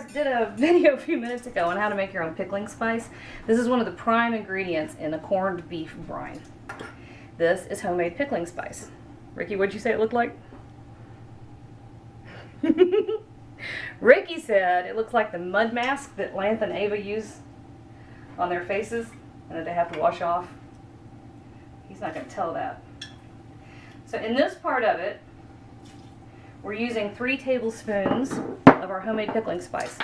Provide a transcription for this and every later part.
did a video a few minutes ago on how to make your own pickling spice. This is one of the prime ingredients in a corned beef brine. This is homemade pickling spice. Ricky, what'd you say it looked like? Ricky said it looks like the mud mask that Lance and Ava use on their faces and that they have to wash off. He's not going to tell that. So in this part of it, we're using 3 tablespoons of our homemade pickling spice.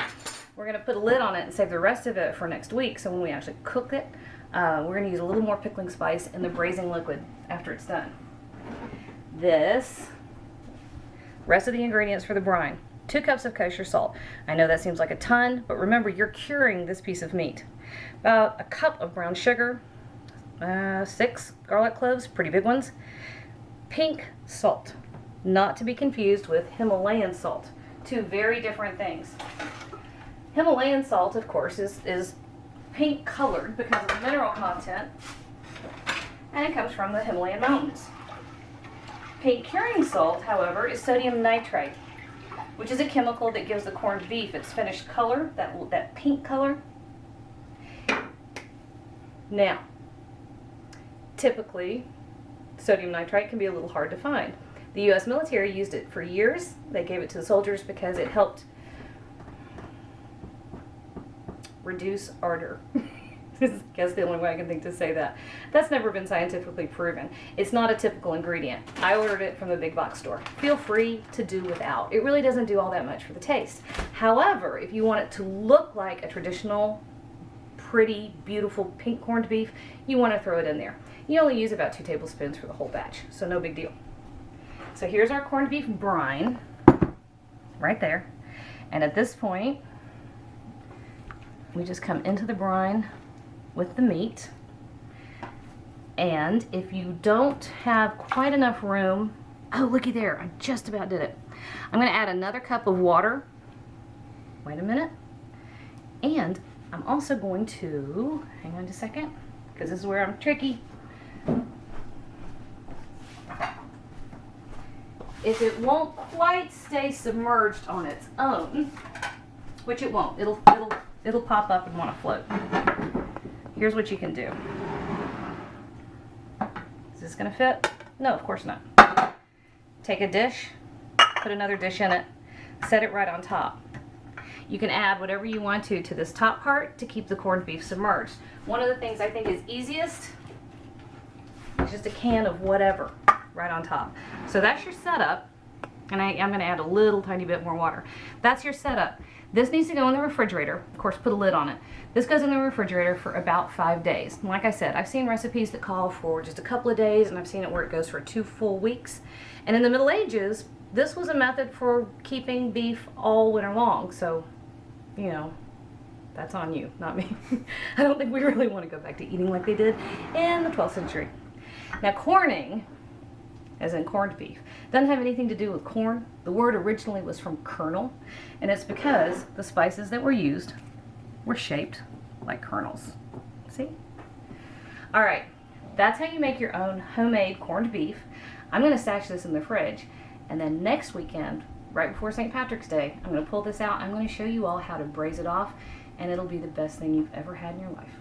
We're going to put a lid on it and save the rest of it for next week, so when we actually cook it, we're going to use a little more pickling spice in the braising liquid after it's done. This, rest of the ingredients for the brine. 2 cups of kosher salt. I know that seems like a ton, but remember you're curing this piece of meat. About a cup of brown sugar, 6 garlic cloves, pretty big ones. Pink salt, not to be confused with Himalayan salt. 2 very different things. Himalayan salt, of course, is pink colored because of the mineral content, and it comes from the Himalayan mountains. Pink curing salt, however, is sodium nitrite, which is a chemical that gives the corned beef its finished color, that pink color. Now, typically, sodium nitrite can be a little hard to find. The U.S. military used it for years. They gave it to the soldiers because it helped reduce ardor. This is, I guess, the only way I can think to say that. That's never been scientifically proven. It's not a typical ingredient. I ordered it from the big box store. Feel free to do without. It really doesn't do all that much for the taste. However, if you want it to look like a traditional, pretty, beautiful pink corned beef, you want to throw it in there. You only use about 2 tablespoons for the whole batch, so no big deal. So here's our corned beef brine, right there. And at this point, we just come into the brine with the meat. And if you don't have quite enough room, oh, looky there, I just about did it. I'm going to add another cup of water. Wait a minute. And I'm also going to, hang on just a second, because this is where I'm tricky. If it won't quite stay submerged on its own, which it won't, it'll pop up and want to float. Here's what you can do. Is this going to fit? No, of course not. Take a dish, put another dish in it, set it right on top. You can add whatever you want to this top part to keep the corned beef submerged. One of the things I think is easiest is just a can of whatever right on top. So that's your setup, and I'm going to add a little tiny bit more water. That's your setup. This needs to go in the refrigerator. Of course, put a lid on it. This goes in the refrigerator for about 5 days. And like I said, I've seen recipes that call for just a couple of days, and I've seen it where it goes for 2 full weeks. And in the Middle Ages, this was a method for keeping beef all winter long. So, you know, that's on you, not me. I don't think we really want to go back to eating like they did in the 12th century. Now, corning, as in corned beef, doesn't have anything to do with corn. The word originally was from kernel, and it's because the spices that were used were shaped like kernels. See? All right, that's how you make your own homemade corned beef. I'm going to stash this in the fridge, and then next weekend, right before St. Patrick's Day, I'm going to pull this out. I'm going to show you all how to braise it off, and it'll be the best thing you've ever had in your life.